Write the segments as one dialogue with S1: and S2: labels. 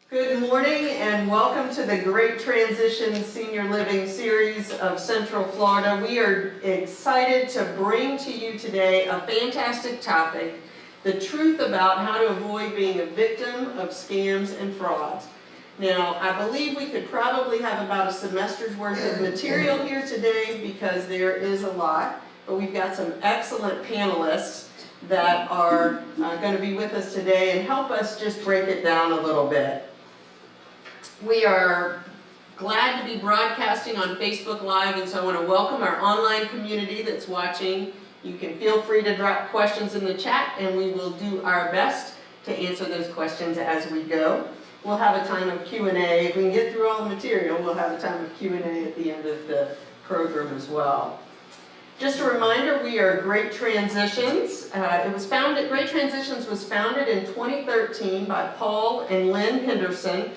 S1: Good morning and welcome to the Great Transition Senior Living Series of Central Florida. We are excited to bring to you today a fantastic topic, the truth about how to avoid being a victim of scams and frauds. Now, I believe we could probably have about a semester's worth of material here today because there is a lot, but we've got some excellent panelists that are going to be with us today and help us just break it down a little bit. We are glad to be broadcasting on Facebook Live, and so I want to welcome our online community that's watching. You can feel free to drop questions in the chat, and we will do our best to answer those questions as we go. We'll have a time of Q&A. If we can get through all the material, we'll have a time of Q&A at the end of the program as well. Just a reminder, we are Great Transitions. Great Transitions was founded in 2013 by Paul and Lynn Henderson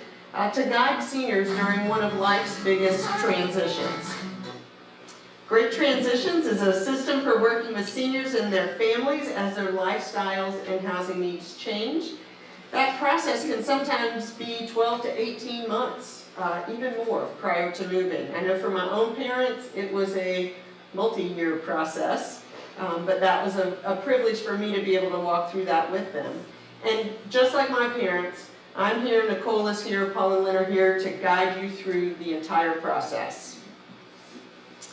S1: to guide seniors during one of life's biggest transitions. Great Transitions is a system for working with seniors and their families as their lifestyles and housing needs change. That process can sometimes be 12 to 18 months, even more, prior to moving. I know for my own parents, it was a multi-year process, but that was a privilege for me to be able to walk through that with them. And just like my parents, I'm here, Nicole is here, Paul and Lynn are here to guide you through the entire process.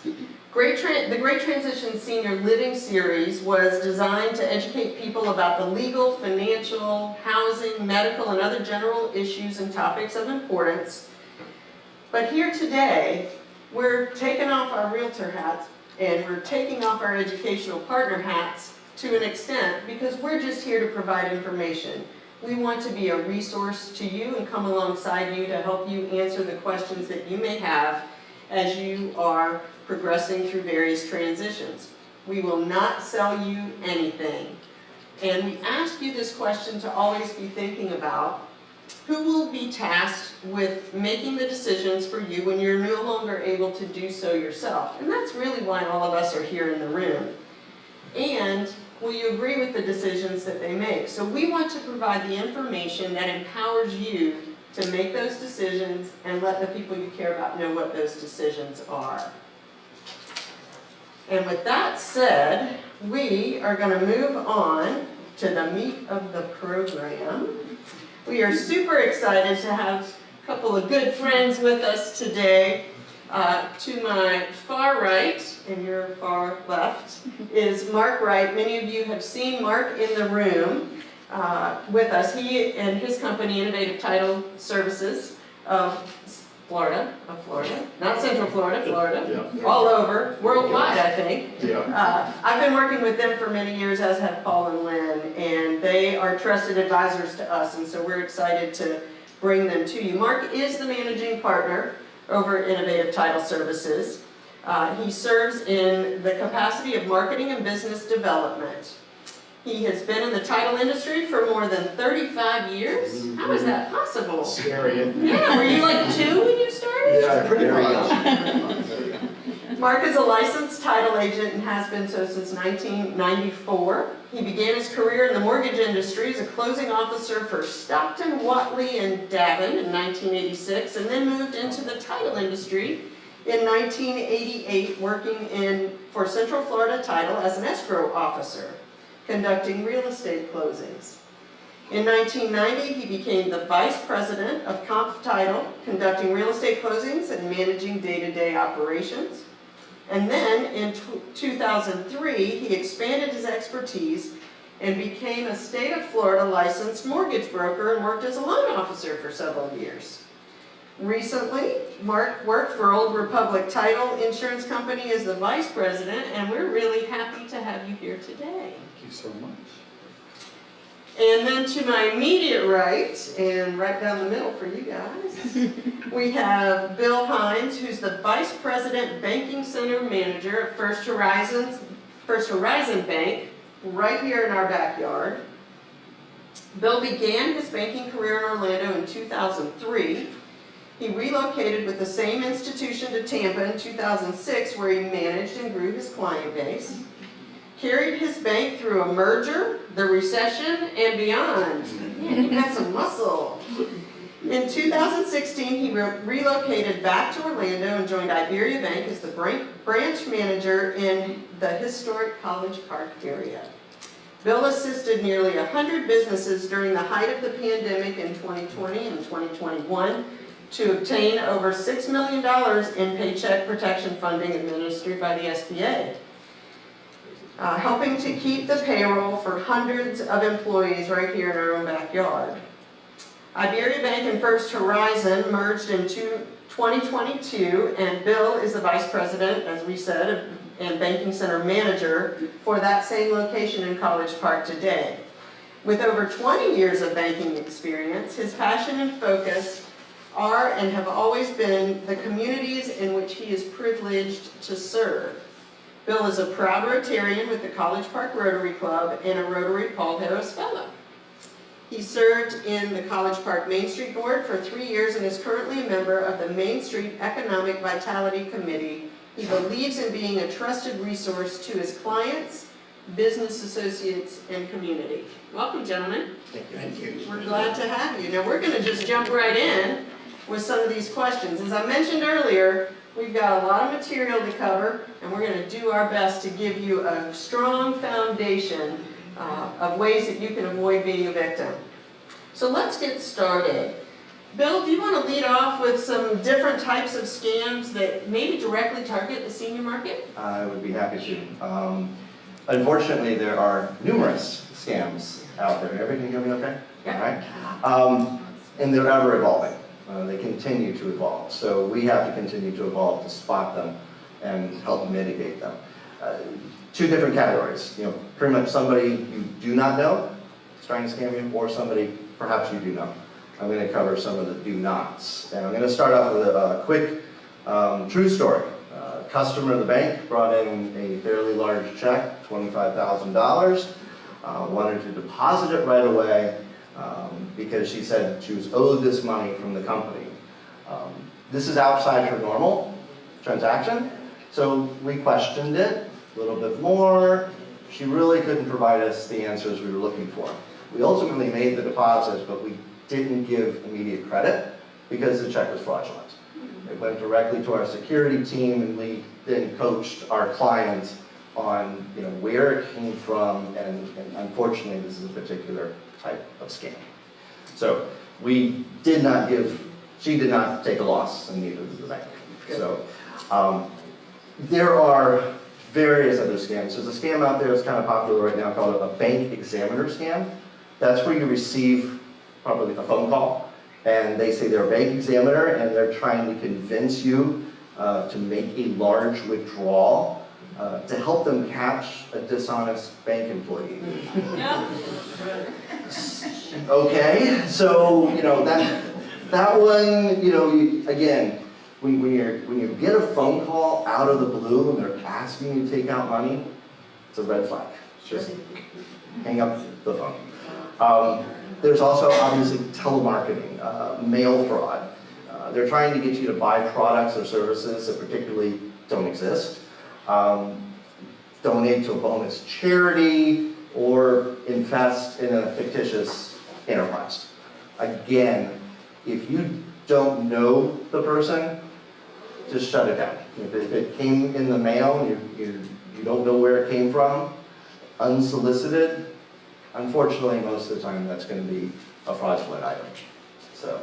S1: The Great Transition Senior Living Series was designed to educate people about the legal, financial, housing, medical, and other general issues and topics of importance. But here today, we're taking off our realtor hats and we're taking off our educational partner hats to an extent because we're just here to provide information. We want to be a resource to you and come alongside you to help you answer the questions that you may have as you are progressing through various transitions. We will not sell you anything. And we ask you this question to always be thinking about who will be tasked with making the decisions for you when you're no longer able to do so yourself. And that's really why all of us are here in the room. And will you agree with the decisions that they make? So we want to provide the information that empowers you to make those decisions and let the people you care about know what those decisions are. And with that said, we are going to move on to the meat of the program. We are super excited to have a couple of good friends with us today. To my far right, and your far left, is Mark Wright. Many of you have seen Mark in the room with us. He and his company, Innovative Title Services of Florida, not Central Florida, Florida, yeah. All over, worldwide, I think. Yeah. I've been working with them for many years, as have Paul and Lynn, and they are trusted advisors to us, and so we're excited to bring them to you. Mark is the managing partner over Innovative Title Services. He serves in the capacity of marketing and business development. He has been in the title industry for more than 35 years. How is that possible?
S2: Scary.
S1: Yeah, were you like 2 when you started?
S2: Yeah, pretty much.
S1: Mark is a licensed title agent and has been so since 1994. He began his career in the mortgage industry as a closing officer for Stockton, Watley, and Davin in 1986, and then moved into the title industry in 1988, working for Central Florida Title as an escrow officer, conducting real estate closings. In 1990, he became the vice president of Comp Title, conducting real estate closings and managing day-to-day operations. And then in 2003, he expanded his expertise and became a state of Florida licensed mortgage broker and worked as a loan officer for several years. Recently, Mark worked for Old Republic Title Insurance Company as the vice president, and we're really happy to have you here today.
S2: Thank you so much.
S1: And then to my immediate right, and right down the middle for you guys, we have Bill Hines, who's the Vice President Banking Center Manager at First Horizon Bank, right here in our backyard. Bill began his banking career in Orlando in 2003. He relocated with the same institution to Tampa in 2006, where he managed and grew his client base. Carried his bank through a merger, the recession, and beyond. Man, you got some muscle. In 2016, he relocated back to Orlando and joined Iberia Bank as the branch manager in the historic College Park area. Bill assisted nearly 100 businesses during the height of the pandemic in 2020 and 2021 to obtain over $6 million in Paycheck Protection funding administered by the SBA, helping to keep the payroll for hundreds of employees right here in our own backyard. Iberia Bank and First Horizon merged in 2022, and Bill is the vice president, as we said, and banking center manager for that same location in College Park today. With over 20 years of banking experience, his passion and focus are and have always been the communities in which he is privileged to serve. Bill is a proud Rotarian with the College Park Rotary Club and a Rotary Paul Harris Fellow. He served in the College Park Main Street Board for 3 years and is currently a member of the Main Street Economic Vitality Committee. He believes in being a trusted resource to his clients, business associates, and community. Welcome, gentlemen.
S2: Thank you.
S1: We're glad to have you. Now we're going to just jump right in with some of these questions. As I mentioned earlier, we've got a lot of material to cover, and we're going to do our best to give you a strong foundation of ways that you can avoid being a victim. So let's get started. Bill, do you want to lead off with some different types of scams that maybe directly target the senior market?
S2: I would be happy to. Unfortunately, there are numerous scams out there. Everything hear me okay?
S1: Yeah.
S2: All right. And they're ever evolving. They continue to evolve. So we have to continue to evolve to spot them and help mitigate them. Two different categories. Pretty much somebody you do not know is trying to scam you, or somebody perhaps you do know. I'm going to cover some of the do nots. And I'm going to start off with a quick true story. A customer of the bank brought in a fairly large check, $25,000, wanted to deposit it right away because she said she was owed this money from the company. This is outside her normal transaction, so we questioned it a little bit more. She really couldn't provide us the answers we were looking for. We ultimately made the deposit, but we didn't give immediate credit because the check was fraudulent. It went directly to our security team, and we then coached our client on where it came from, and unfortunately this is a particular type of scam. So we did not she did not take a loss, and neither did the bank. So there are various other scams. There's a scam out there that's kind of popular right now called a bank examiner scam. That's where you receive probably a phone call, and they say they're a bank examiner, and they're trying to convince you to make a large withdrawal to help them catch a dishonest bank employee. Okay, so that one, again, when you get a phone call out of the blue and they're asking you to take out money, it's a red flag. Just hang up the phone. There's also obviously telemarketing, mail fraud. They're trying to get you to buy products or services that particularly don't exist. Donate to a bonus charity, or invest in a fictitious enterprise. Again, if you don't know the person, just shut it down. If it came in the mail, you don't know where it came from, unsolicited, unfortunately, most of the time, that's going to be a fraudulent item. So,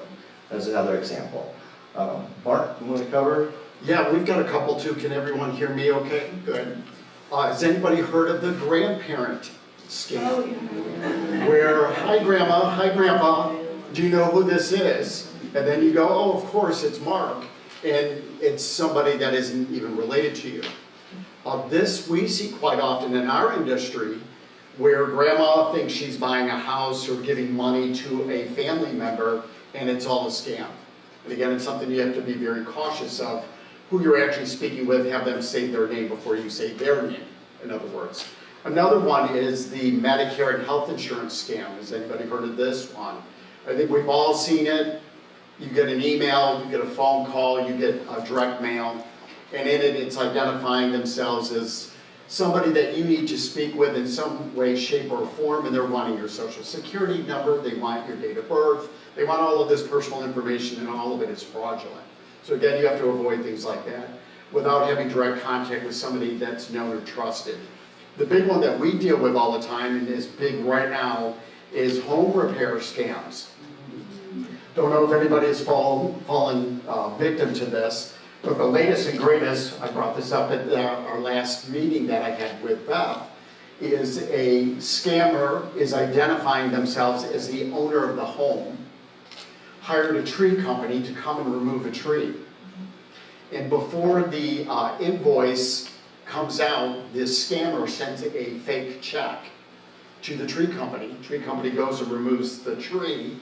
S2: there's another example. Mark, you want to cover?
S3: Yeah, we've got a couple too. Can everyone hear me okay? Good. Has anybody heard of the grandparent scam? Oh, yeah. Where, hi grandma, hi grandpa, do you know who this is? And then you go, oh, of course, it's Mark. And it's somebody that isn't even related to you. This we see quite often in our industry, where grandma thinks she's buying a house or giving money to a family member, and it's all a scam. And again, it's something you have to be very cautious of. Who you're actually speaking with, have them say their name before you say their name, in other words. Another one is the Medicare and health insurance scam. Has anybody heard of this one? I think we've all seen it. You get an email, you get a phone call, you get a direct mail, and in it, it's identifying themselves as somebody that you need to speak with in some way, shape, or form, and they're wanting your social security number, they want your date of birth, they want all of this personal information, and all of it is fraudulent. So again, you have to avoid things like that without having direct contact with somebody that's known or trusted. The big one that we deal with all the time, and is big right now, is home repair scams. Don't know if anybody has fallen victim to this, but the latest and greatest, I brought this up at our last meeting that I had with Beth, is a scammer is identifying themselves as the owner of the home, hired a tree company to come and remove a tree. And before the invoice comes out, this scammer sends a fake check to the tree company. Tree company goes and removes the tree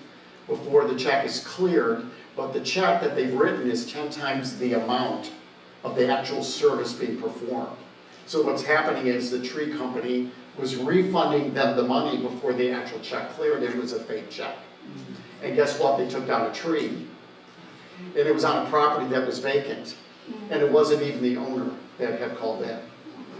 S3: before the check is cleared, but the check that they've written is 10 times the amount of the actual service being performed. So what's happening is the tree company was refunding them the money before the actual check cleared. It was a fake check. And guess what? They took down a tree, and it was on a property that was vacant, and it wasn't even the owner that had called in.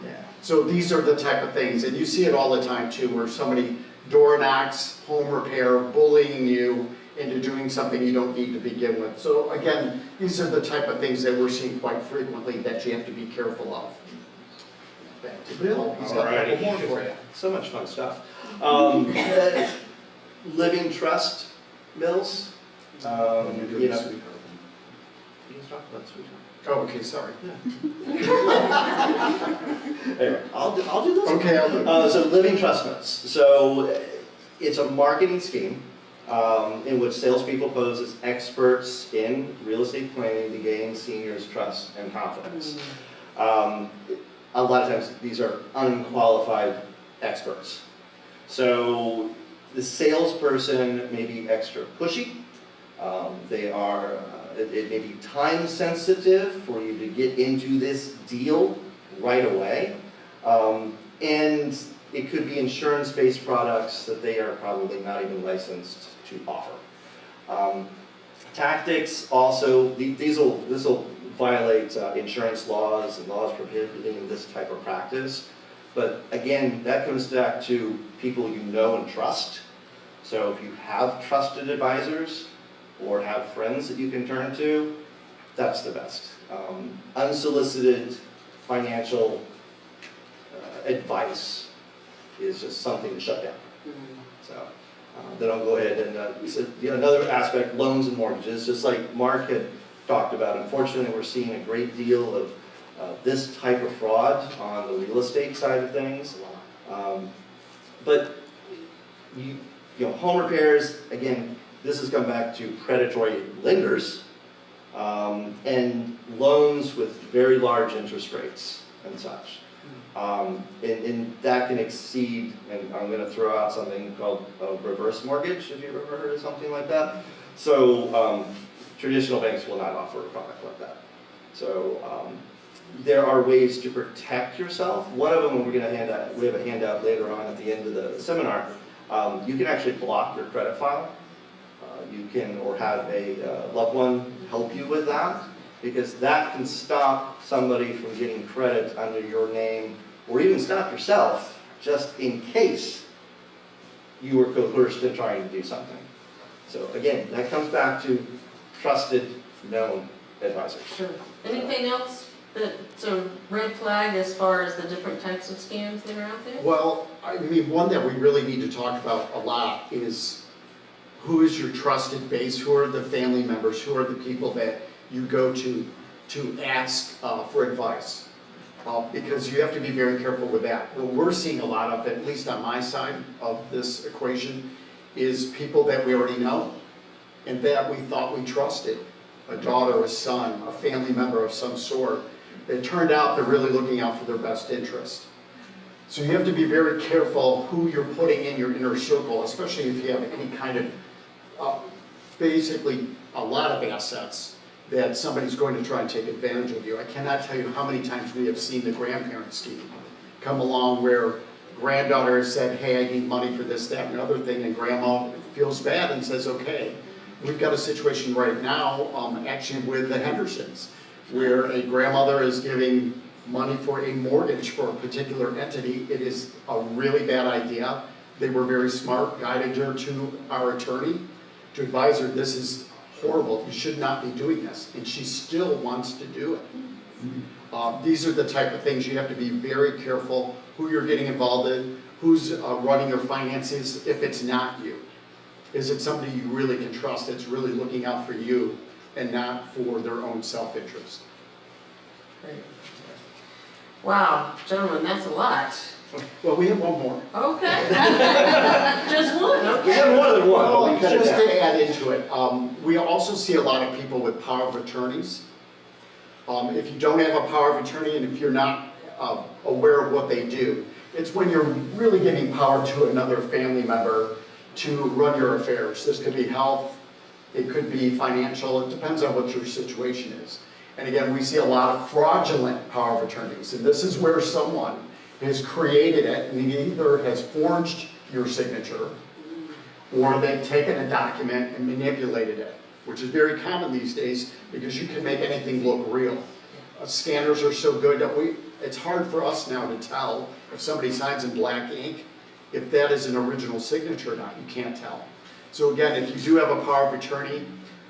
S2: Yeah.
S3: So these are the type of things, and you see it all the time too, where somebody door knocks, home repair, bullying you into doing something you don't need to begin with. So again, these are the type of things that we're seeing quite frequently that you have to be careful of. Back to Bill, he's got a couple more for you.
S2: So much fun stuff. Living trust mills. You know, you can talk about sweetheart.
S3: Oh, okay, sorry.
S2: Anyway, I'll do this.
S3: Okay, I'll do it.
S2: So living trust notes. So it's a marketing scheme in which salespeople pose as experts in real estate planning to gain seniors' trust and confidence. A lot of times these are unqualified experts. So the salesperson may be extra pushy. They are, it may be time sensitive for you to get into this deal right away. And it could be insurance-based products that they are probably not even licensed to offer. Tactics also, this will violate insurance laws and laws prohibiting this type of practice. But again, that comes back to people you know and trust. So if you have trusted advisors or have friends that you can turn to, that's the best. Unsolicited financial advice is just something to shut down. So then I'll go ahead and another aspect, loans and mortgages, just like Mark had talked about. Unfortunately, we're seeing a great deal of this type of fraud on the real estate side of things. But home repairs, again, this has come back to predatory lenders and loans with very large interest rates and such. And that can exceed, and I'm going to throw out something called a reverse mortgage, if you've ever heard of something like that. So traditional banks will not offer a product like that. So there are ways to protect yourself. One of them, we're going to hand out, we have a handout later on at the end of the seminar. You can actually block your credit file. You can, or have a loved one help you with that, because that can stop somebody from getting credit under your name, or even stop yourself, just in case you were coerced in trying to do something. So again, that comes back to trusted, known advisors.
S1: Sure. Anything else that's a red flag as far as the different types of scams that are out there?
S3: Well, I mean, one that we really need to talk about a lot is who is your trusted base? Who are the family members? Who are the people that you go to ask for advice? Because you have to be very careful with that. What we're seeing a lot of, at least on my side of this equation, is people that we already know and that we thought we trusted. A daughter, a son, a family member of some sort. It turned out they're really looking out for their best interest. So you have to be very careful who you're putting in your inner circle, especially if you have any kind of, basically a lot of assets that somebody's going to try and take advantage of you. I cannot tell you how many times we have seen the grandparent scheme come along where granddaughter has said, hey, I need money for this, that, and other thing, and grandma feels bad and says, okay. We've got a situation right now, actually with the Hendersons, where a grandmother is giving money for a mortgage for a particular entity, it is a really bad idea. They were very smart, guided her to our attorney to advise her, this is horrible, you should not be doing this, and she still wants to do it. These are the type of things you have to be very careful who you're getting involved in, who's running your finances if it's not you. Is it somebody you really can trust that's really looking out for you and not for their own self-interest?
S1: Great. Wow, gentlemen, that's a lot.
S3: Well, we have one more.
S1: Okay. Just one,
S2: We
S1: okay.
S2: have more than one, but
S3: Well,
S2: we cut it
S3: just
S2: down.
S3: to add into it, we also see a lot of people with power of attorneys. If you don't have a power of attorney and if you're not aware of what they do, it's when you're really giving power to another family member to run your affairs. This could be health, it could be financial, it depends on what your situation is. And again, we see a lot of fraudulent power of attorneys, and this is where someone has created it and either has forged your signature or they've taken a document and manipulated it, which is very common these days because you can make anything look real. Scanners are so good that it's hard for us now to tell if somebody signs in black ink, if that is an original signature or not, you can't tell. So again, if you do have a power of attorney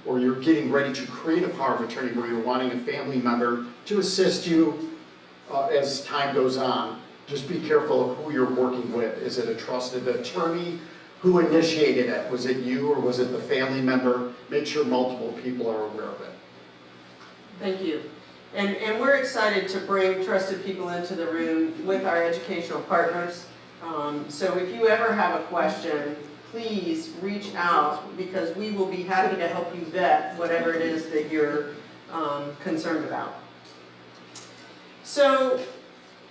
S3: or you're getting ready to create a power of attorney where you're wanting a family member to assist you as time goes on, just be careful of who you're working with. Is it a trusted attorney? Who initiated it? Was it you or was it the family member? Make sure multiple people are aware of it.
S1: Thank you. And we're excited to bring trusted people into the room with our educational partners. So if you ever have a question, please reach out because we will be happy to help you vet whatever it is that you're concerned about. So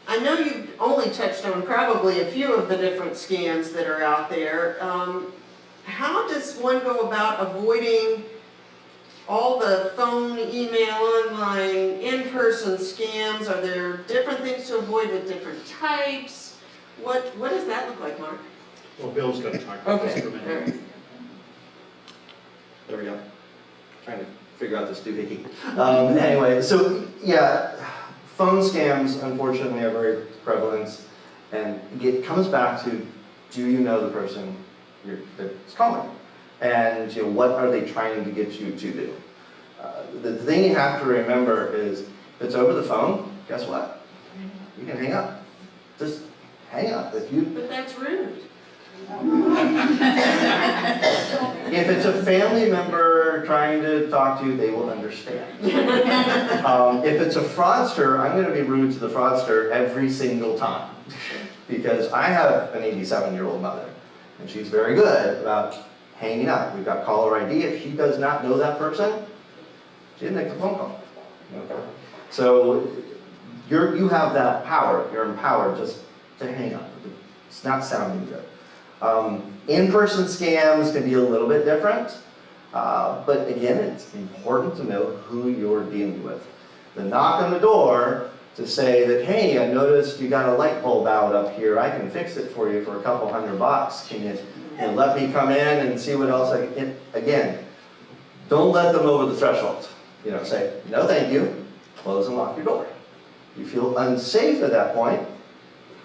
S1: I know you've only touched on probably a few of the different scams that are out there. How does one go about avoiding all the phone, email, online, in-person scams? Are there different things to avoid with different types? What does that look like, Mark?
S3: Well, Bill's going to talk about
S1: Okay,
S3: this for a
S1: all
S3: minute.
S1: right.
S2: There we go. Trying to figure out this doohickey. Anyway, so yeah, phone scams unfortunately are very prevalent, and it comes back to, do you know the person that's calling? And what are they trying to get you to do? The thing you have to remember is, if it's over the phone, guess what? You can hang up. Just hang up.
S1: But that's rude.
S2: If it's a family member trying to talk to you, they will understand. If it's a fraudster, I'm going to be rude to the fraudster every single time. Because I have an 87-year-old mother, and she's very good about hanging up. We've got caller ID. If she does not know that person, she didn't make the phone call. Okay. So you have that power. You're empowered just to hang up. It's not sounding good. In-person scams can be a little bit different, but again, it's important to know who you're dealing with. The knock on the door to say that, hey, I noticed you got a light bulb out up here, I can fix it for you for a couple $100. Can you let me come in and see what else I can? Again, don't let them over the threshold. Say, no thank you, close and lock your door. You feel unsafe at that point,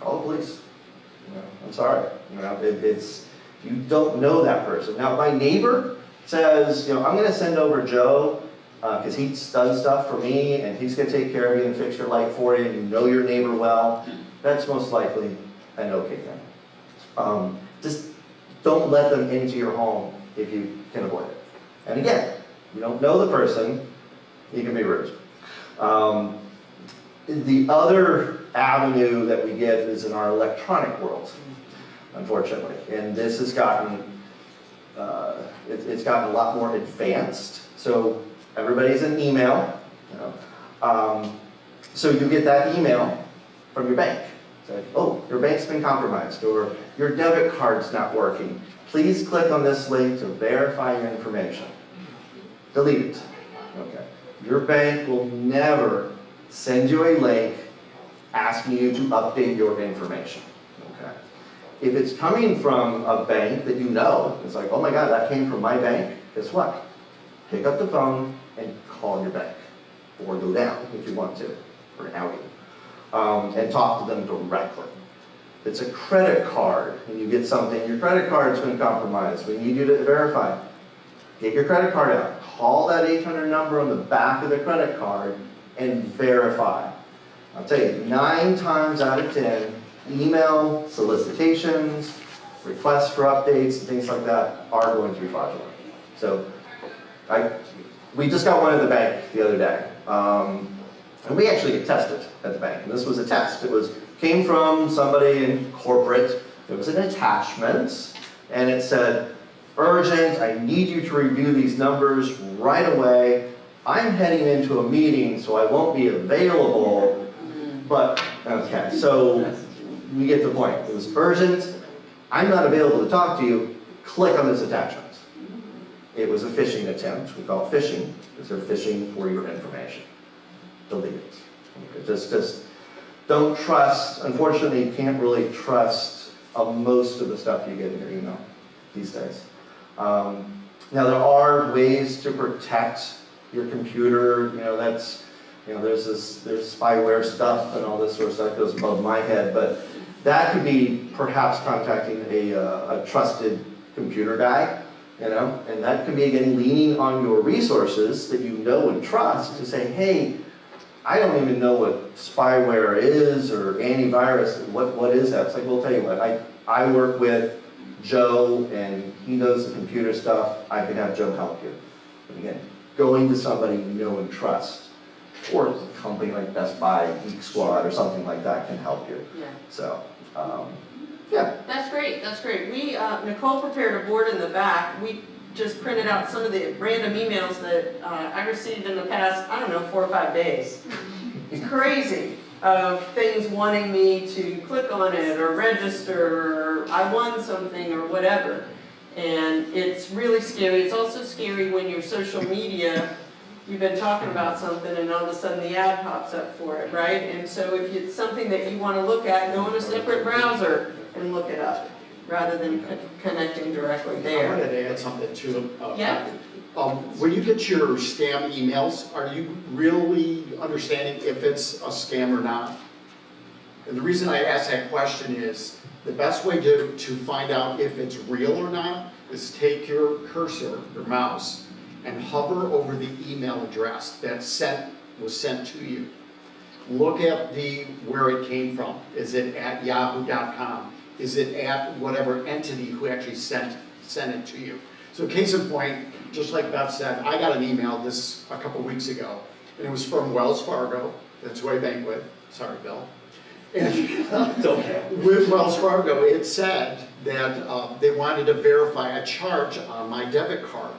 S2: call the police. I'm sorry. You don't know that person. Now, if my neighbor says, I'm going to send over Joe because he does stuff for me and he's going to take care of you and fix your light for you and you know your neighbor well, that's most likely an okay thing. Just don't let them into your home if you can avoid it. And again, you don't know the person, you can be rude. The other avenue that we get is in our electronic world, unfortunately. And this has gotten, it's gotten a lot more advanced. So everybody's an email. So you get that email from your bank. Say, oh, your bank's been compromised, or your debit card's not working. Please click on this link to verify your information. Delete it. Okay. Your bank will never send you a link asking you to update your information. Okay. If it's coming from a bank that you know, it's like, oh my God, that came from my bank. Guess what? Pick up the phone and call your bank, or go down if you want to, for an outing. and talk to them directly. If it's a credit card and you get something, your credit card's been compromised, we need you to verify. Get your credit card out, call that 800 number on the back of the credit card and verify. I'll tell you, 9 times out of 10, email solicitations, requests for updates and things like that are going to be fraudulent. So we just got one at the bank the other day. And we actually get tested at the bank. And this was a test. Came from somebody in corporate. It was an attachment. And it said, urgent, I need you to review these numbers right away. I'm heading into a meeting, so I won't be available. But, okay, so we get the point. It was urgent. I'm not available to talk to you. Click on this attachment. It was a phishing attempt. We call it phishing because they're phishing for your information. Delete it. Just don't trust. Unfortunately, you can't really trust most of the stuff you get in your email these days. Now there are ways to protect your computer. There's spyware stuff and all this sort of stuff goes above my head, but that could be perhaps contacting a trusted computer guy. And that can be, again, leaning on your resources that you know and trust to say, hey, I don't even know what spyware is or antivirus, what is that? It's like, well, I'll tell you what, I work with Joe and he knows the computer stuff, I can have Joe help you. But again, going to somebody you know and trust, or a company like Best Buy, Geek Squad, or something like that can help you.
S1: Yeah.
S2: So, yeah.
S1: That's great, that's great. Nicole prepared a board in the back. We just printed out some of the random emails that I received in the past, 4 or 5 days. It's crazy, of things wanting me to click on it or register, or I won something or whatever. And it's really scary. It's also scary when your social media, you've been talking about something and all of a sudden the ad pops up for it, right? And so if it's something that you want to look at, go in a separate browser and look it up, rather than connecting directly
S3: I
S1: there.
S3: wanted to add something too.
S1: Yeah.
S3: When you get your scam emails, are you really understanding if it's a scam or not? And the reason I ask that question is, the best way to find out if it's real or not is take your cursor, your mouse, and hover over the email address that was sent to you. Look at where it came from. Is it at yahoo.com? Is it at whatever entity who actually sent it to you? So case in point, just like Beth said, I got an email a couple weeks ago, and it was from Wells Fargo. That's who I bank with. Sorry, Bill. And
S2: It's okay.
S3: with Wells Fargo, it said that they wanted to verify a charge on my debit card.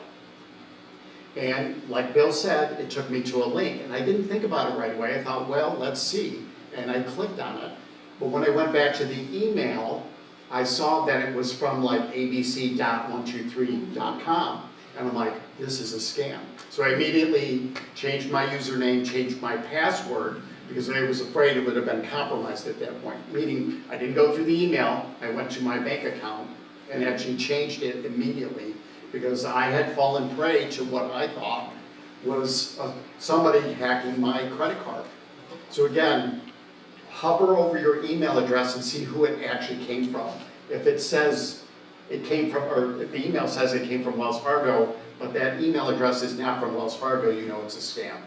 S3: And like Bill said, it took me to a link, and I didn't think about it right away. I thought, well, let's see, and I clicked on it. But when I went back to the email, I saw that it was from like abc.123.com, and I'm like, this is a scam. So I immediately changed my username, changed my password, because I was afraid it would have been compromised at that point. Meaning, I didn't go through the email, I went to my bank account and actually changed it immediately, because I had fallen prey to what I thought was somebody hacking my credit card. So again, hover over your email address and see who it actually came from. If it says it came from, or if the email says it came from Wells Fargo, but that email address is not from Wells Fargo, you know it's a scam.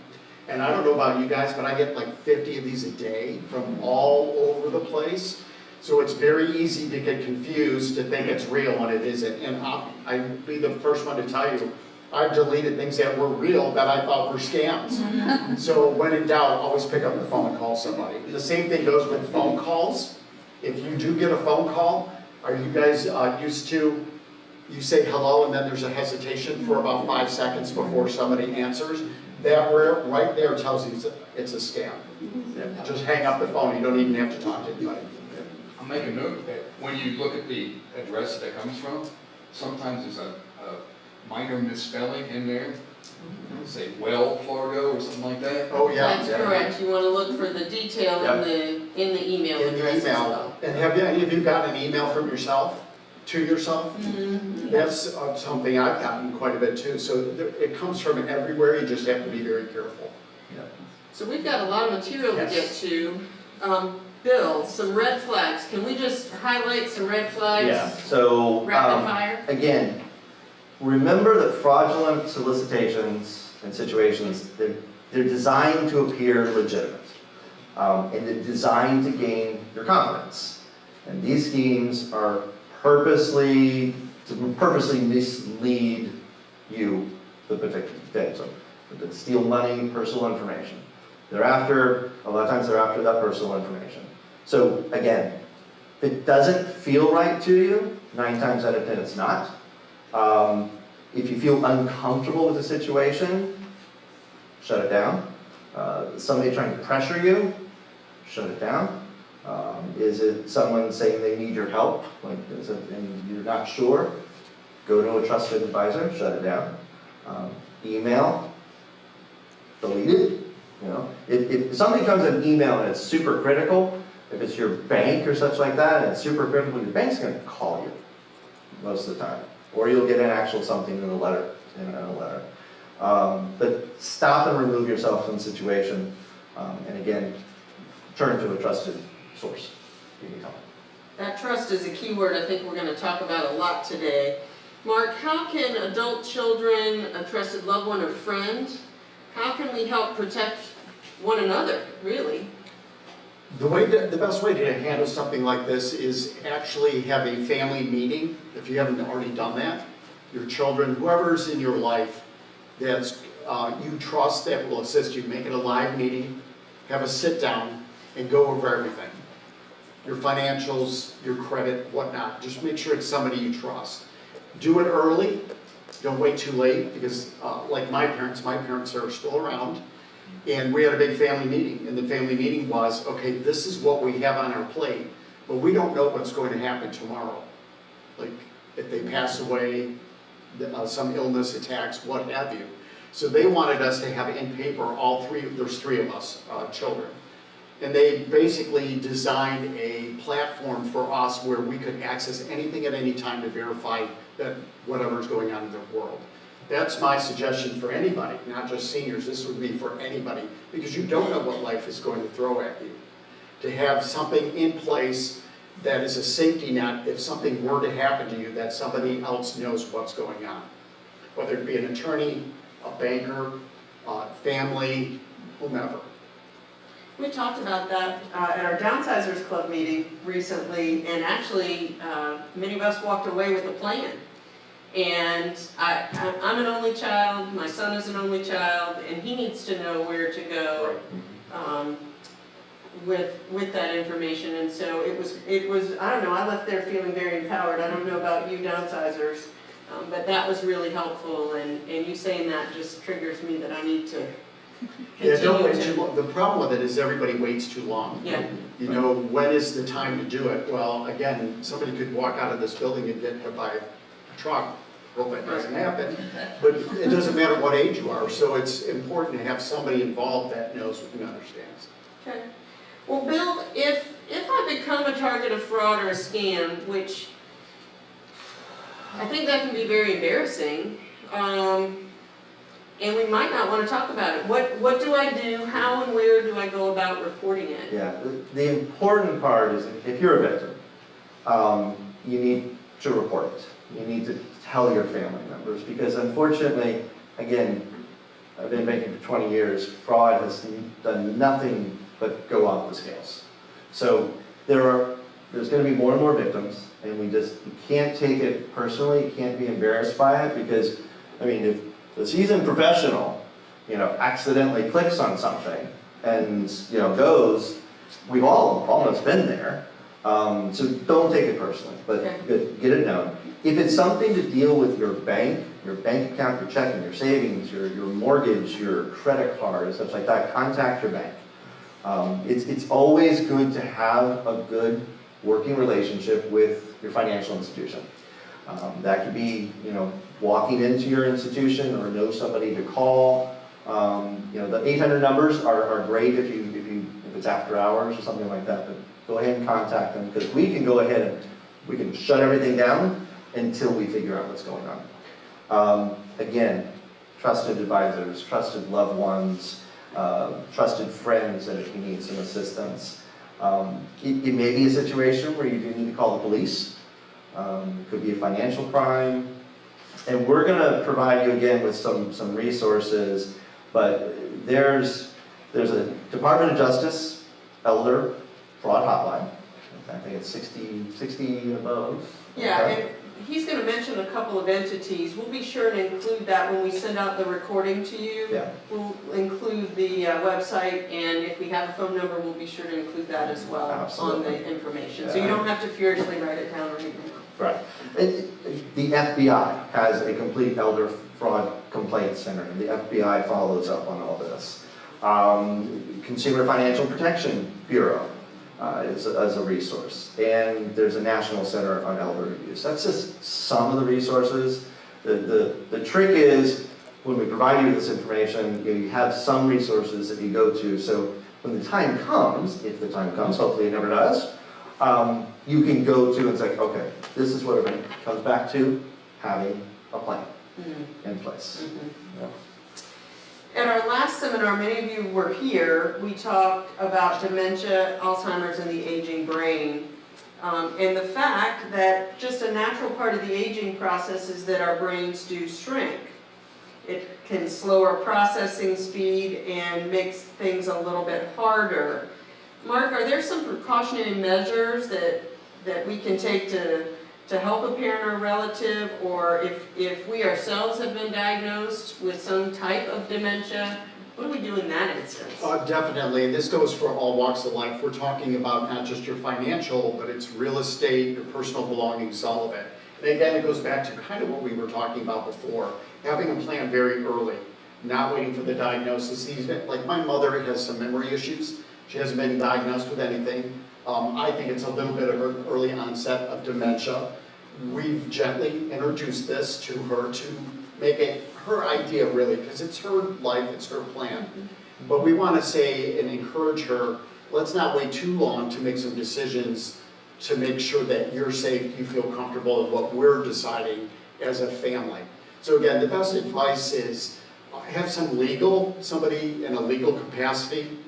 S3: And I don't know about you guys, but I get like 50 of these a day from all over the place. So it's very easy to get confused, to think it's real when it isn't. And I'd be the first one to tell you, I've deleted things that were real that I thought were scams. So when in doubt, always pick up the phone and call somebody. The same thing goes with phone calls. If you do get a phone call, are you guys used to, you say hello and then there's a hesitation for about 5 seconds before somebody answers? That right there tells you it's a scam. Just hang up the phone, you don't even have to talk to anybody.
S4: I'll make a note that when you look at the address that comes from, sometimes there's a minor misspelling in there. Say Well Fargo or something like that.
S3: Oh, yeah.
S1: That's correct. You want to look for the detail in the email
S3: In the
S1: address as
S3: email.
S1: well.
S3: And have any of you gotten an email from yourself, to yourself?
S1: Mm-hmm.
S3: That's something I've gotten quite a bit too. So it comes from everywhere, you just have to be very careful.
S1: So we've got a lot of material to get
S3: Yes.
S1: to. Bill, some red flags. Can we just highlight some red flags?
S2: Yeah, so,
S1: Rapid fire?
S2: again, remember that fraudulent solicitations and situations, they're designed to appear legitimate. And they're designed to gain your confidence. And these schemes are purposely mislead you, the victim, to steal money, personal information. A lot of times they're after that personal information. So again, if it doesn't feel right to you, 9 times out of 10 it's not. If you feel uncomfortable with the situation, shut it down. Somebody trying to pressure you, shut it down. Is it someone saying they need your help, and you're not sure? Go to a trusted advisor, shut it down. Email, delete it. If something comes in email and it's super critical, if it's your bank or such like that, and it's super critical, your bank's going to call you most of the time, or you'll get an actual something in a letter. But stop and remove yourself from the situation, and again, turn to a trusted source. You need help.
S1: That trust is a key word I think we're going to talk about a lot today. Mark, how can adult children, a trusted loved one or friend, how can we help protect one another, really?
S3: The best way to handle something like this is actually have a family meeting, if you haven't already done that. Your children, whoever's in your life that's you trust that will assist you, make it a live meeting, have a sit down and go over everything. Your financials, your credit, whatnot. Just make sure it's somebody you trust. Do it early. Don't wait too late, because like my parents are still around, and we had a big family meeting, and the family meeting was, okay, this is what we have on our plate, but we don't know what's going to happen tomorrow. Like if they pass away, some illness attacks, what have you. So they wanted us to have in paper there's 3 of us, children. And they basically designed a platform for us where we could access anything at any time to verify that whatever's going on in their world. That's my suggestion for anybody, not just seniors. This would be for anybody, because you don't know what life is going to throw at you. To have something in place that is a safety net if something were to happen to you, that somebody else knows what's going on. Whether it be an attorney, a banker, family, whomever.
S1: We talked about that at our Downsizers Club meeting recently, and actually many of us walked away with a plan. And I'm an only child, my son is an only child, and he needs to know where to go with that information. And so it was, I don't know, I left there feeling very empowered. I don't know about you downsizers, but that was really helpful, and you saying that just triggers me that I need to
S3: Yeah, don't wait too long. The problem with it is everybody waits too long.
S1: Yeah.
S3: You know, when is the time to do it? Well, again, somebody could walk out of this building and get hit by a truck. Hope that doesn't happen. But it doesn't matter what age you are, so it's important to have somebody involved that knows and understands.
S1: Okay. Well, Bill, if I become a target of fraud or a scam, which I think that can be very embarrassing, and we might not want to talk about it. What do I do? How and where do I go about reporting it?
S2: Yeah, the important part is if you're a victim, you need to report it. You need to tell your family members, because unfortunately, again, I've been banking for 20 years, fraud has done nothing but go off the scales. So there's going to be more and more victims, and you can't take it personally, you can't be embarrassed by it, because, I mean, if the seasoned professional, accidentally clicks on something and, goes, we've all almost been there. So don't take it personally, but
S1: Okay.
S2: get it known. If it's something to deal with your bank account, your checking, your savings, your mortgage, your credit card, and such like that, contact your bank. It's always good to have a good working relationship with your financial institution. That could be, walking into your institution or know somebody to call. The 800 numbers are great if it's after hours or something like that, but go ahead and contact them, because we can go ahead and we can shut everything down until we figure out what's going on. Again, trusted advisors, trusted loved ones, trusted friends that if you need some assistance. It may be a situation where you do need to call the police. It could be a financial crime. And we're gonna provide you again with some resources, but there's a Department of Justice Elder Fraud Hotline. I think it's 60 and above.
S1: Yeah,
S2: Okay.
S1: and he's gonna mention a couple of entities. We'll be sure to include that when we send out the recording to you.
S2: Yeah.
S1: We'll include the website, and if we have a phone number, we'll be sure to include that as well on
S2: Absolutely.
S1: the information. So you don't have to furiously write it down or anything.
S2: Right. The FBI has a complete elder fraud complaint center. The FBI follows up on all this. Consumer Financial Protection Bureau is a resource. And there's a National Center on Elder Abuse. That's just some of the resources. The trick is, when we provide you with this information, you have some resources that you go to. So when the time comes, if the time comes, hopefully it never does, you can go to and say, okay, this is what it comes back to, having a plan in place. Yeah.
S1: At our last seminar, many of you were here, we talked about dementia, Alzheimer's, and the aging brain. And the fact that just a natural part of the aging process is that our brains do shrink. It can slow our processing speed and makes things a little bit harder. Mark, are there some precautionary measures that we can take to help a parent or relative, or if we ourselves have been diagnosed with some type of dementia, what do we do in that instance?
S3: Definitely, and this goes for all walks of life. We're talking about not just your financial, but it's real estate, your personal belongings, all of it. And again, it goes back to kind of what we were talking about before, having a plan very early, not waiting for the diagnosis. Like my mother has some memory issues. She hasn't been diagnosed with anything. I think it's a little bit of an early onset of dementia. We've gently introduced this to her to make it her idea, really, because it's her life, it's her plan. But we want to say and encourage her, let's not wait too long to make some decisions to make sure that you're safe, you feel comfortable in what we're deciding as a family. So again, the best advice is have somebody in a legal capacity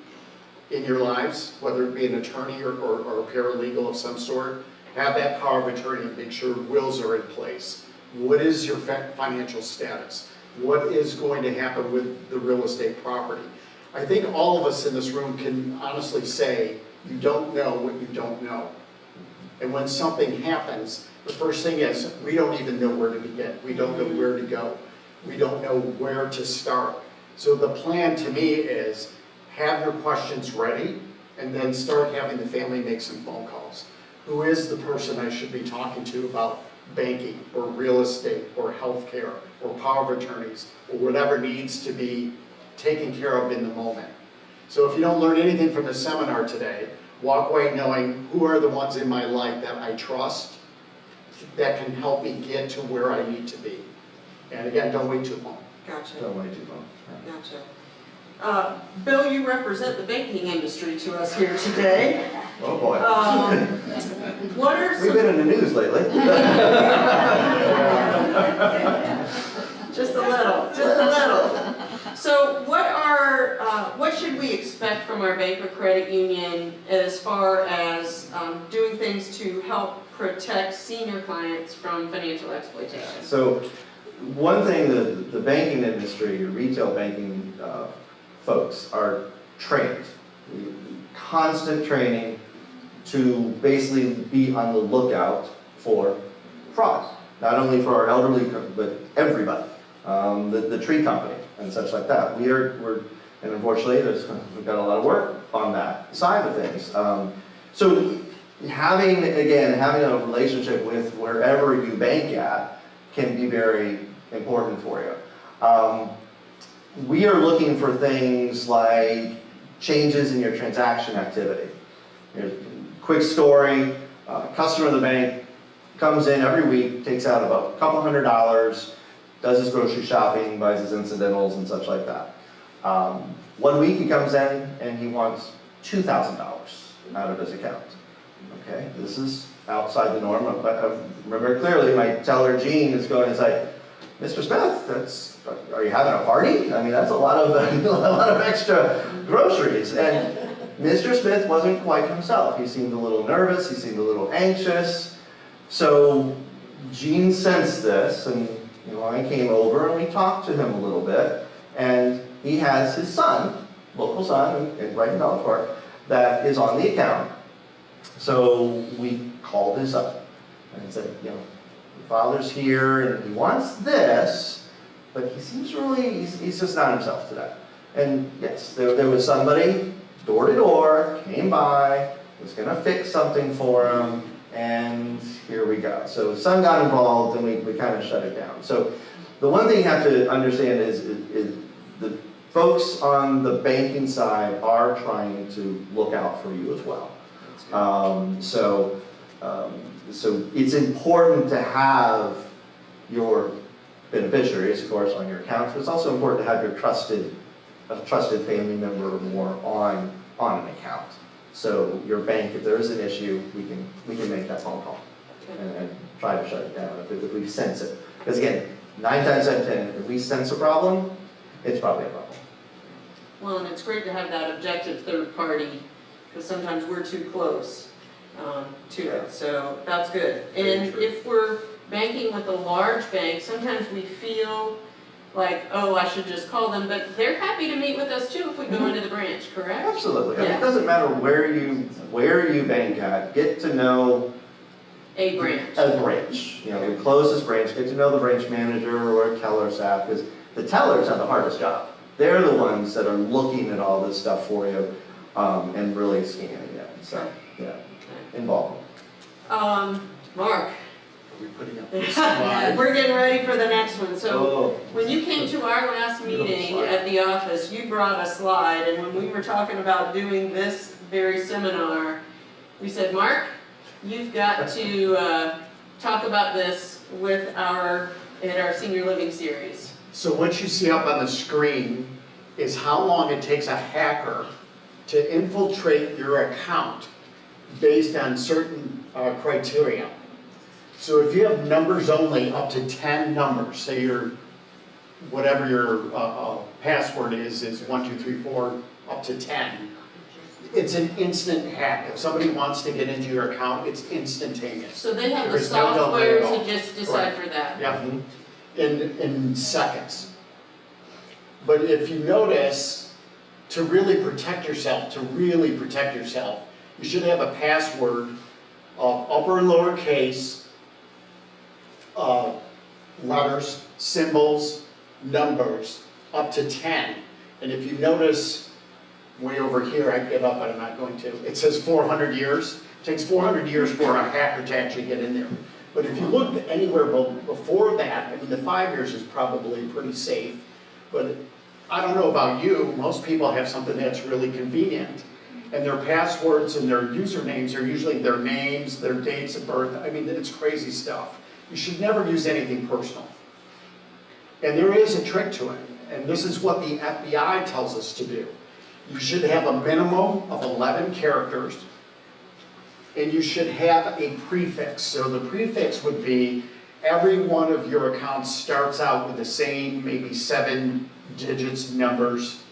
S3: in your lives, whether it be an attorney or a paralegal of some sort. Have that power of attorney and make sure wills are in place. What is your financial status? What is going to happen with the real estate property? I think all of us in this room can honestly say, you don't know what you don't know. And when something happens, the first thing is, we don't even know where to begin. We don't know where to go. We don't know where to start. So the plan to me is, have your questions ready, and then start having the family make some phone calls. Who is the person I should be talking to about banking, or real estate, or healthcare, or power of attorneys, or whatever needs to be taken care of in the moment. So if you don't learn anything from the seminar today, walk away knowing who are the ones in my life that I trust, that can help me get to where I need to be. And again, don't wait too long.
S1: Gotcha,
S2: Don't wait too long.
S1: gotcha. Bill, you represent the banking industry to us here today.
S2: Oh, boy.
S1: What are
S2: We've been in the news lately.
S1: Just a little, just a little. So what should we expect from our bank or credit union as far as doing things to help protect senior clients from financial exploitation?
S2: So one thing the banking industry, your retail banking folks are trained, constant training to basically be on the lookout for fraud. Not only for our elderly, but everybody, the tree company and such like that. And unfortunately, we've got a lot of work on that side of things. So having a relationship with wherever you bank at can be very important for you. We are looking for things like changes in your transaction activity. Quick story, customer of the bank comes in every week, takes out about a couple $100, does his grocery shopping, buys his incidentals and such like that. 1 week he comes in and he wants $2,000 out of his account. Okay, this is outside the norm. I remember clearly my teller Gene is going to say, Mr. Smith, are you having a party? I mean, that's a lot of extra groceries. And Mr. Smith wasn't quite himself. He seemed a little nervous, he seemed a little anxious. So Gene sensed this, and I came over and we talked to him a little bit. And he has his son, local son, right in College Park, that is on the account. So we called his son and said, your father's here and he wants this, but he seems really, he's just not himself today. And yes, there was somebody, door to door, came by, was gonna fix something for him, and here we go. So his son got involved and we kind of shut it down. So the one thing you have to understand is the folks on the banking side are trying to look out for you as well. So it's important to have your beneficiaries, of course, on your accounts, but it's also important to have your a trusted family member or more on an account. So your bank, if there is an issue, we can make that phone call and try to shut it down if we sense it. Because again, 9 times out of 10, if we sense a problem, it's probably a problem.
S1: Well, and it's great to have that objective third party, because sometimes we're too close to it, so that's good. And if we're banking with a large bank, sometimes we feel like, oh, I should just call them, but they're happy to meet with us too if we go into the branch, correct?
S2: Absolutely.
S1: Yeah.
S2: It doesn't matter where you bank at, get to know
S1: A branch.
S2: a branch. The closest branch, get to know the branch manager or teller staff, because the tellers have the hardest job. They're the ones that are looking at all this stuff for you and really scanning it. So, yeah, involved.
S1: Mark,
S3: Are we putting up this slide?
S1: we're getting ready for the next one. So
S2: Oh.
S1: when you came to our last meeting at the office, you brought a slide, and when we were talking about doing this very seminar, we said, Mark, you've got to talk about this in our senior living series.
S3: So what you see up on the screen is how long it takes a hacker to infiltrate your account based on certain criteria. So if you have numbers only, up to 10 numbers, say whatever your password is 1, 2, 3, 4, up to 10, it's an instant hack. If somebody wants to get into your account, it's instantaneous.
S1: So they have the
S3: There's no
S1: software
S3: delay at all.
S1: to just decipher that.
S3: Yeah, in seconds. But if you notice, to really protect yourself, you should have a password of upper and lower case, letters, symbols, numbers, up to 10. And if you notice, way over here, I give up, but I'm not going to, it says 400 years. It takes 400 years for a hacker to actually get in there. But if you look anywhere before that, I mean, the 5 years is probably pretty safe. But I don't know about you, most people have something that's really convenient. And their passwords and their usernames are usually their names, their dates of birth. I mean, it's crazy stuff. You should never use anything personal. And there is a trick to it. And this is what the FBI tells us to do. You should have a minimum of 11 characters. And you should have a prefix. So the prefix would be every one of your accounts starts out with the same maybe 7 digits, numbers,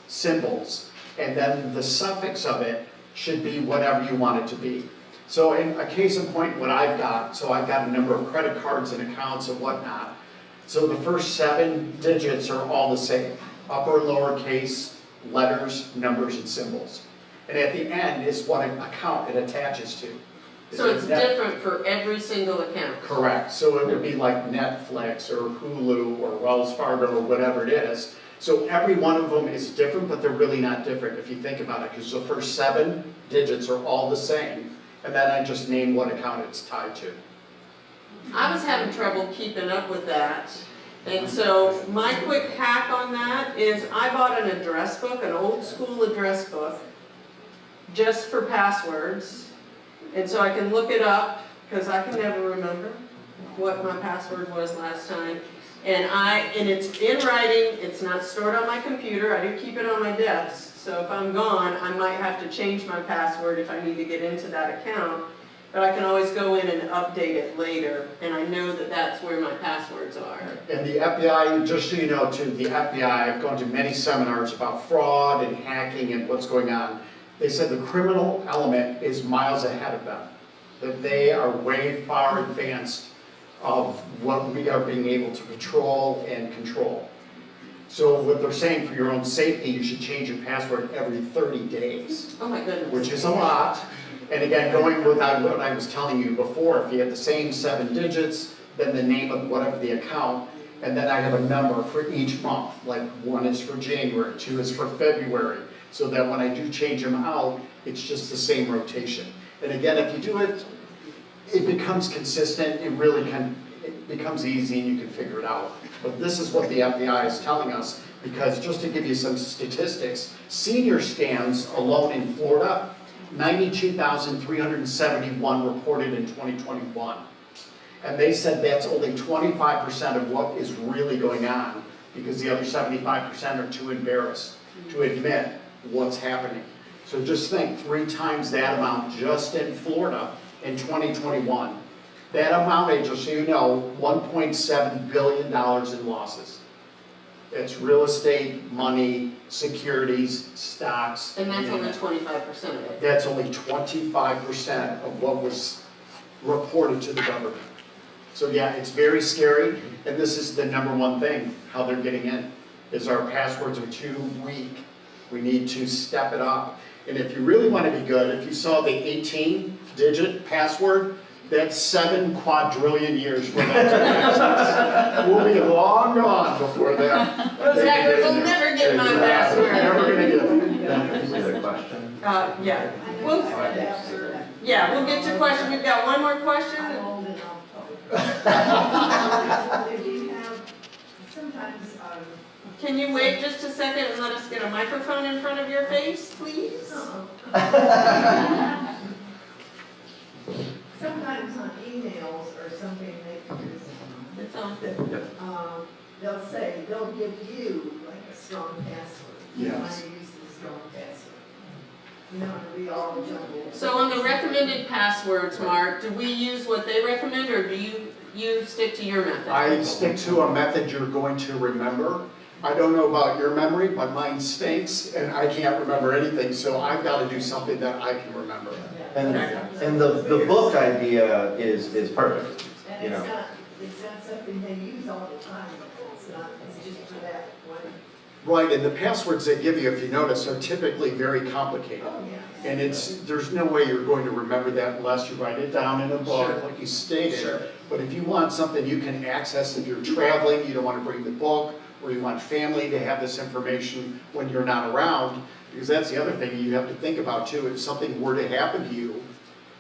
S3: symbols. And then the suffix of it should be whatever you want it to be. So in a case in point, what I've got, so I've got a number of credit cards and accounts and whatnot. So the first 7 digits are all the same. Upper and lower case, letters, numbers, and symbols. And at the end is what account it attaches to.
S1: So it's different for every single account.
S3: Correct. So it would be like Netflix or Hulu or Wells Fargo or whatever it is. So every one of them is different, but they're really not different if you think about it, because the first 7 digits are all the same. And then I just name what account it's tied to.
S1: I was having trouble keeping up with that. And so my quick hack on that is I bought an address book, an old school address book, just for passwords. And so I can look it up, because I can never remember what my password was last time. And it's in writing, it's not stored on my computer, I do keep it on my desk. So if I'm gone, I might have to change my password if I need to get into that account. But I can always go in and update it later, and I know that that's where my passwords are.
S3: And the FBI, just so you know too, the FBI, I've gone to many seminars about fraud and hacking and what's going on. They said the criminal element is miles ahead of them, that they are way far advanced of what we are being able to patrol and control. So what they're saying, for your own safety, you should change your password every 30 days,
S1: Oh my goodness.
S3: which is a lot. And again, going with what I was telling you before, if you have the same 7 digits, then the name of whatever the account, and then I have a number for each month, like 1 is for January, 2 is for February, so that when I do change them out, it's just the same rotation. And again, if you do it, it becomes consistent, it becomes easy and you can figure it out. But this is what the FBI is telling us, because just to give you some statistics, senior scams alone in Florida, 92,371 reported in 2021. And they said that's only 25% of what is really going on, because the other 75% are too embarrassed to admit what's happening. So just think, 3 times that amount just in Florida in 2021. That amount, just so you know, $1.7 billion in losses. It's real estate, money, securities, stocks.
S1: And that's only 25% of it.
S3: That's only 25% of what was reported to the government. So yeah, it's very scary, and this is the #1 thing, how they're getting in, is our passwords are too weak. We need to step it up. And if you really want to be good, if you saw the 18-digit password, that's 7 quadrillion years from that. We'll be long gone before that.
S1: Those hackers will never get my password.
S3: Never gonna get it.
S2: Is there a question?
S1: Yeah. We'll get to question. We've got one more question. Can you wait just a second and let us get a microphone in front of your face, please?
S5: Sometimes on emails or something they use,
S1: It's on.
S5: they'll say, they'll give you like a strong password. You want
S3: Yes.
S5: to use the strong password. You know, to be all jumbled.
S1: So on the recommended passwords, Mark, do we use what they recommend, or do you stick to your method?
S3: I stick to a method you're going to remember. I don't know about your memory, but mine stinks, and I can't remember anything, so I've got to do something that I can remember.
S2: And the book idea is perfect,
S5: And
S2: you know.
S5: it's not something they use all the time. It's just for that one.
S3: Right, and the passwords they give you, if you notice, are typically very complicated.
S5: Oh, yeah.
S3: And there's no way you're going to remember that unless you write it down in a book,
S1: Sure.
S3: like you stated.
S1: Sure.
S3: But if you want something you can access if you're traveling, you don't want to bring the book, or you want family to have this information when you're not around, because that's the other thing you have to think about too. If something were to happen to you,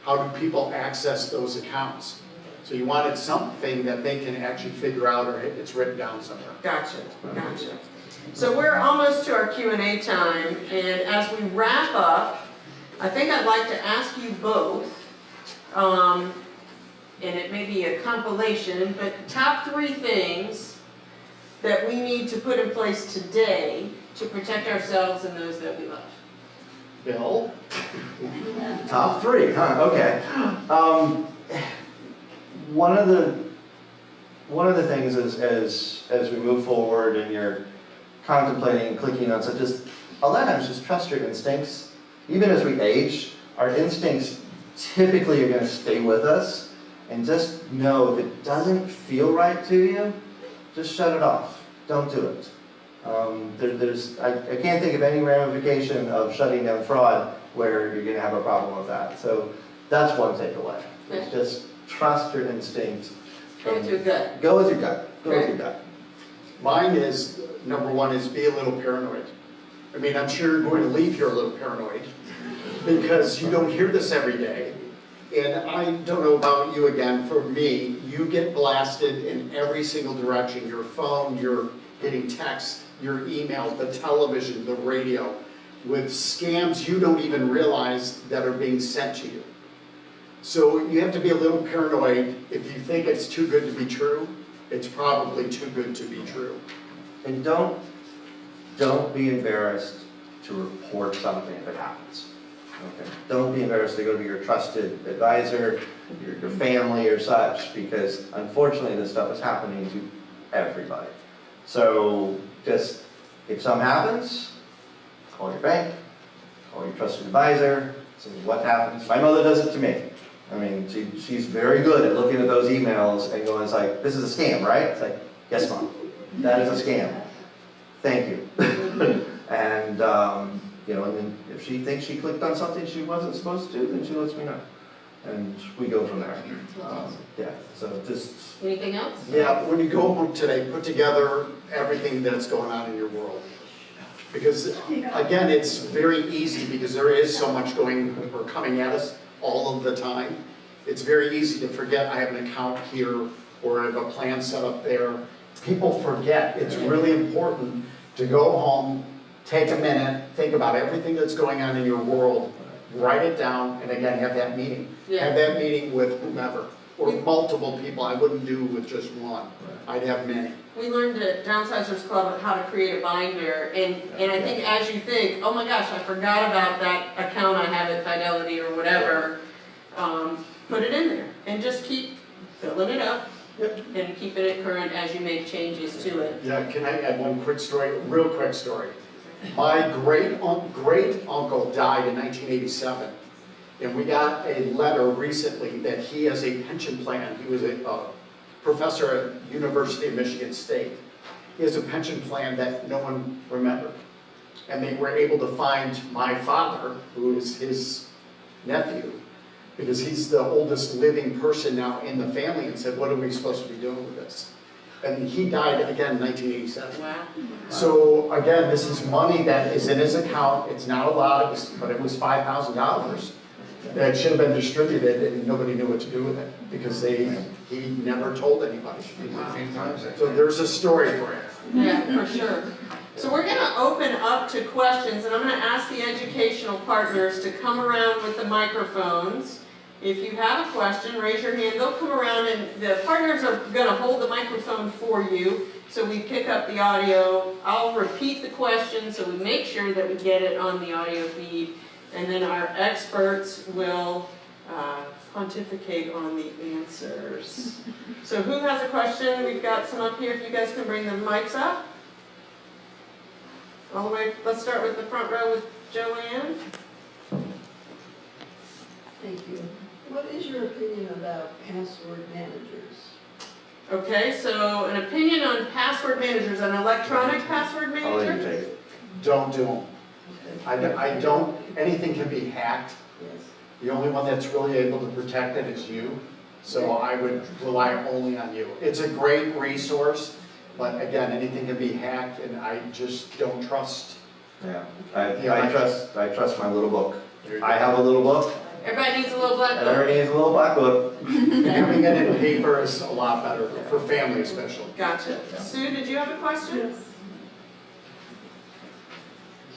S3: how do people access those accounts? So you wanted something that they can actually figure out, or it's written down somewhere.
S1: Gotcha. So we're almost to our Q&A time, and as we wrap up, I think I'd like to ask you both, and it may be a compilation, but top 3 things that we need to put in place today to protect ourselves and those that we love.
S3: Bill?
S2: Top 3, huh? Okay. One of the things is as we move forward and you're contemplating and clicking on such as, a lot of times just trust your instincts. Even as we age, our instincts typically are going to stay with us, and just know if it doesn't feel right to you, just shut it off. Don't do it. I can't think of any ramification of shutting down fraud where you're going to have a problem with that. So that's one takeaway. It's just trust your instinct.
S1: Go with your gut.
S2: Go with your gut. Go with your gut.
S3: Mine is, #1 is be a little paranoid. I mean, I'm sure you're going to leave here a little paranoid, because you don't hear this every day. And I don't know about you again, for me, you get blasted in every single direction. Your phone, you're getting texts, your email, the television, the radio, with scams you don't even realize that are being sent to you. So you have to be a little paranoid. If you think it's too good to be true, it's probably too good to be true.
S2: And don't be embarrassed to report something if it happens. Okay. Don't be embarrassed to go to your trusted advisor, your family or such, because unfortunately this stuff is happening to everybody. So just, if something happens, call your bank, call your trusted advisor, so what happens? My mother does it to me. I mean, she's very good at looking at those emails and going, it's like, this is a scam, right? It's like, yes, Mom, that is a scam. Thank you. And, you know, and then if she thinks she clicked on something she wasn't supposed to, then she lets me know. And we go from there. Yeah, so just,
S1: Anything else?
S3: Yeah, when you go home today, put together everything that's going on in your world. Because, again, it's very easy because there is so much going or coming at us all of the time. It's very easy to forget I have an account here or I have a plan set up there. People forget. It's really important to go home, take a minute, think about everything that's going on in your world, write it down, and again, have that meeting.
S1: Yeah.
S3: Have that meeting with whomever, or multiple people. I wouldn't do with just one. I'd have many.
S1: We learned at Downsizers Club how to create a binder, and I think as you think, oh my gosh, I forgot about that account I have at Fidelity or whatever, put it in there, and just keep filling it up, and keeping it current as you make changes to it.
S3: Yeah, can I add one quick story, real quick story? My great uncle died in 1987, and we got a letter recently that he has a pension plan. He was a professor at University of Michigan State. He has a pension plan that no one remembered. And they were able to find my father, who is his nephew, because he's the oldest living person now in the family, and said, what are we supposed to be doing with this? And he died again in 1987.
S1: Wow.
S3: So again, this is money that is in his account. It's not a lot, but it was $5,000 that should have been distributed, and nobody knew what to do with it because he never told anybody. So there's a story for it.
S1: Yeah, for sure. So we're gonna open up to questions, and I'm gonna ask the educational partners to come around with the microphones. If you have a question, raise your hand. They'll come around, and the partners are gonna hold the microphone for you, so we pick up the audio. I'll repeat the question, so we make sure that we get it on the audio feed, and then our experts will pontificate on the answers. So who has a question? We've got some up here. If you guys can bring the mics up. All the way, let's start with the front row with Joanne.
S5: Thank you. What is your opinion about password managers?
S1: Okay, so an opinion on password managers, an electronic password
S2: I'll let you
S1: manager?
S2: take it.
S3: Don't do them. I don't, anything can be hacked.
S5: Yes.
S3: The only one that's really able to protect it is you. So I would rely only on you. It's a great resource, but again, anything can be hacked, and I just don't trust.
S2: Yeah, I trust my little book.
S3: There you
S2: I
S3: go.
S2: have a little book,
S1: Everybody needs a little black
S2: and
S1: book.
S2: everybody needs a little black book.
S3: Having it in paper is a lot better, for family especially.
S1: Gotcha. Sue, did you have a question?
S6: Yes.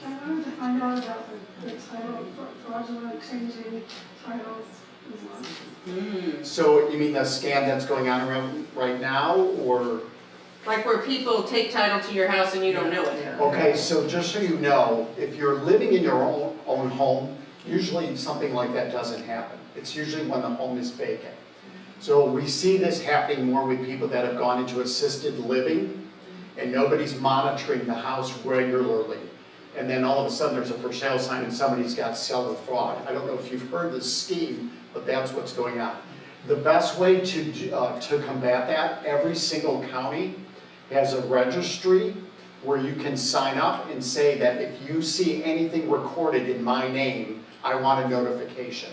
S6: I wanted to find out about the title, fraudulent changing titles as well.
S3: So you mean the scam that's going on around right now, or?
S1: Like where people take title to your house and you don't know it.
S3: Okay, so just so you know, if you're living in your own home, usually something like that doesn't happen. It's usually when the home is vacant. So we see this happening more with people that have gone into assisted living and nobody's monitoring the house regularly. And then all of a sudden there's a for sale sign and somebody's got seller fraud. I don't know if you've heard this scheme, but that's what's going on. The best way to combat that, every single county has a registry where you can sign up and say that if you see anything recorded in my name, I want a notification.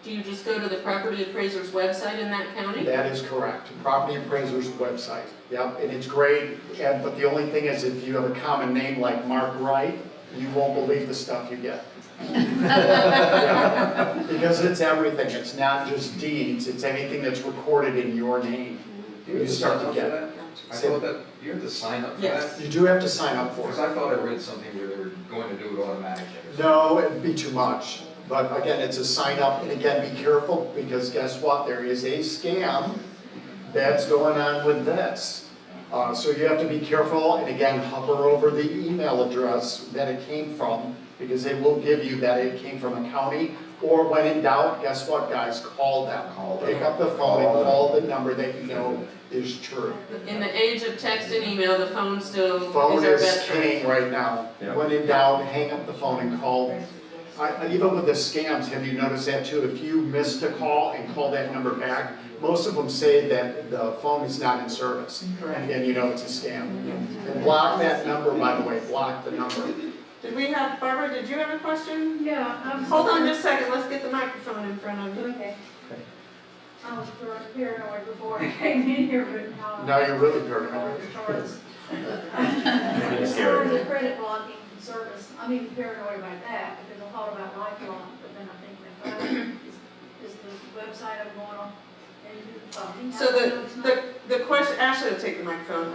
S1: Do you just go to the property appraiser's website in that county?
S3: That is correct. Property appraiser's website. Yep, and it's great. But the only thing is, if you have a common name like Mark Wright, you won't believe the stuff you get. Yeah. Because it's everything. It's not just deeds. It's anything that's recorded in your name. You start to get it.
S4: I thought that, you have to sign up for
S1: Yes.
S4: that?
S3: You do have to sign up for
S4: Because
S3: it.
S4: I thought I read something where they were going to do it automatically.
S3: No, it'd be too much. But again, it's a sign up, and again, be careful, because guess what? There is a scam that's going on with this. So you have to be careful, and again, hover over the email address that it came from, because they will give you that it came from a county. Or when in doubt, guess what, guys? Call them. Pick up the phone and call the number that you know is true.
S1: In the age of text and email, the phone still
S3: Phone
S1: is our
S3: is
S1: best friend.
S3: king right now.
S2: Yeah.
S3: When in doubt, hang up the phone and call And even with the scams, have you noticed that too? If you missed a call and call that number back, most of them say that the phone is not in service.
S1: Correct.
S3: And you know it's a scam. And block that number, by the way, block the number.
S1: Did we have, Barbara, did you have a question?
S6: Yeah,
S1: Hold on just a second, let's get the microphone in front of you.
S6: Okay. I was paranoid before I came in here, but now.
S3: Now you're really paranoid.
S6: As far as the credit blocking service, I'm even paranoid about that, because I thought about lifelong, but then I think, is the website I'm going on, and you do the funding.
S1: So the question, Ashley will take the microphone.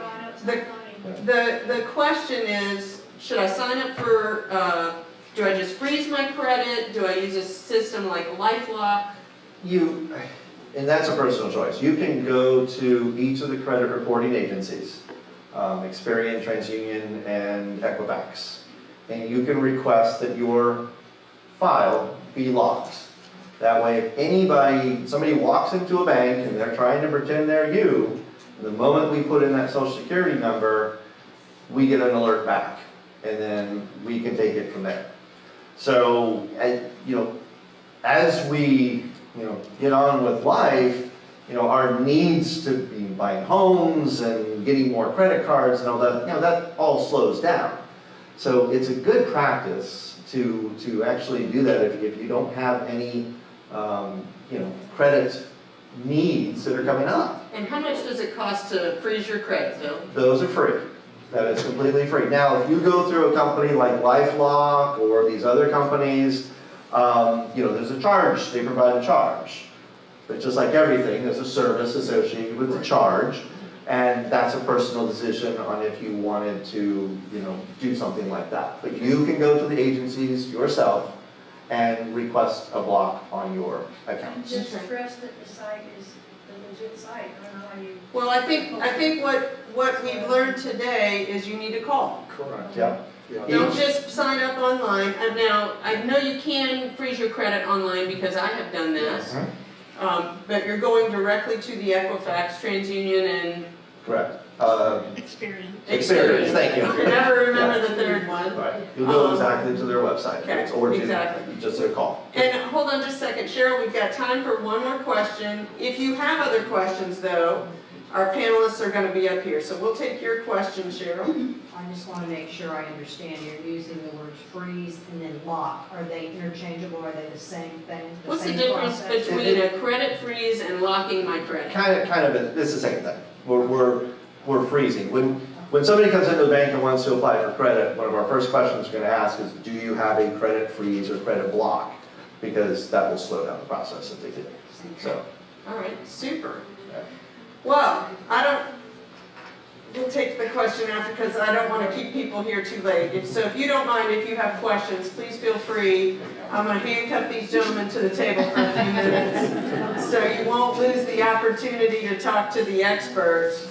S1: The question is, should I sign up for, do I just freeze my credit? Do I use a system like LifeLock?
S2: And that's a personal choice. You can go to each of the credit reporting agencies, Experian, TransUnion, and Equifax, and you can request that your file be locked. That way, if somebody walks into a bank and they're trying to pretend they're you, the moment we put in that social security number, we get an alert back, and then we can take it from there. So, as we get on with life, our needs to be buying homes and getting more credit cards and all that, that all slows down. So it's a good practice to actually do that if you don't have any, credit needs that are coming up.
S1: And how much does it cost to freeze your credit, Bill?
S2: Those are free. That is completely free. Now, if you go through a company like LifeLock or these other companies, there's a charge, they provide a charge. But just like everything, there's a service associated with the charge, and that's a personal decision on if you wanted to, do something like that. But you can go to the agencies yourself and request a block on your account.
S6: Just stress that the site is the legit site, I don't know how you.
S1: Well, I think what we've learned today is you need to call.
S3: Correct.
S2: Yeah.
S1: Don't just sign up online. And now, I know you can freeze your credit online because I have done this. But you're going directly to the Equifax, TransUnion, and
S2: Correct.
S6: Experience.
S2: Experience, thank you.
S1: I never remember the third one.
S2: Right. You'll go exactly to their website.
S1: Okay,
S2: Or to
S1: exactly.
S2: just their call.
S1: And hold on just a second, Cheryl, we've got time for one more question. If you have other questions though, our panelists are gonna be up here, so we'll take your question, Cheryl.
S7: I just want to make sure I understand, you're using the words freeze and then lock. Are they interchangeable, are they the same thing?
S1: What's the
S7: same
S1: difference
S7: process?
S1: between a credit freeze and locking my credit?
S2: Kind of, it's the same thing. We're freezing. When somebody comes into the bank and wants to apply for credit, one of our first questions we're gonna ask is, do you have a credit freeze or credit block? Because that will slow down the process if they do. So.
S1: All right, super.
S2: Okay.
S1: Well, we'll take the question after because I don't want to keep people here too late. So if you don't mind, if you have questions, please feel free. I'm going to handcuff these gentlemen to the table for a few minutes so you won't lose the opportunity to talk to the experts.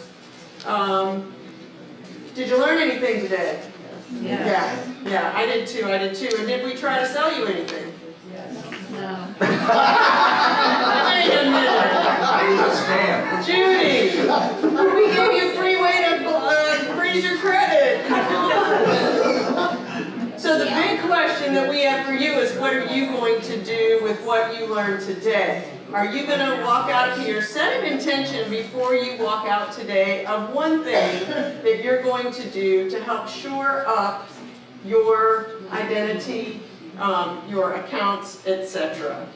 S1: Did you learn anything today? Yeah, I did too. And did we try to sell you anything?
S7: No.
S1: Wait a minute. Judy, we gave you a free way to freeze your credit. So the big question that we have for you is, what are you going to do with what you learned today? Are you going to walk out of here, set an intention before you walk out today of one thing that you're going to do to help shore up your identity, your accounts, etc.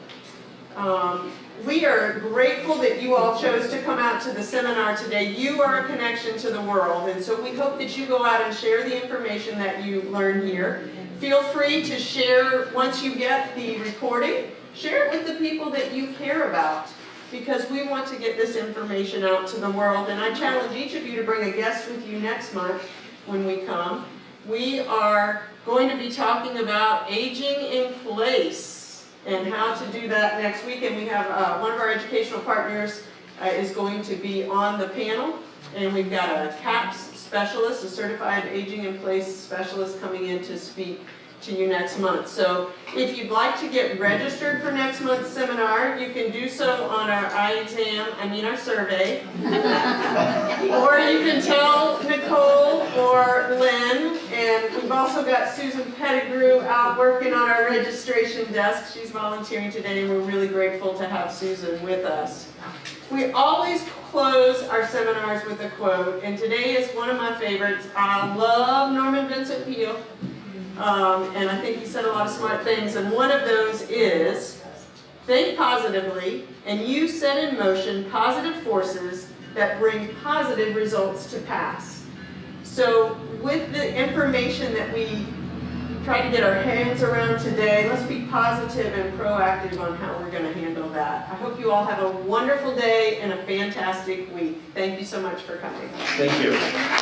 S1: We are grateful that you all chose to come out to the seminar today. You are a connection to the world, and so we hope that you go out and share the information that you learned here. Feel free to share, once you get the recording, share it with the people that you care about, because we want to get this information out to the world. And I challenge each of you to bring a guest with you next month when we come. We are going to be talking about aging in place and how to do that next week. And we have one of our educational partners is going to be on the panel. And we've got a CAPS specialist, a certified aging in place specialist, coming in to speak to you next month. So if you'd like to get registered for next month's seminar, you can do so on our our survey. Or you can tell Nicole or Lynn, and we've also got Susan Pettigrew out working on our registration desk. She's volunteering today, and we're really grateful to have Susan with us. We always close our seminars with a quote, and today is one of my favorites. I love Norman Vincent Peale, and I think he said a lot of smart things, and one of those is, think positively, and you set in motion positive forces that bring positive results to pass. So with the information that we try to get our hands around today, let's be positive and proactive on how we're going to handle that. I hope you all have a wonderful day and a fantastic week. Thank you so much for coming.
S2: Thank you.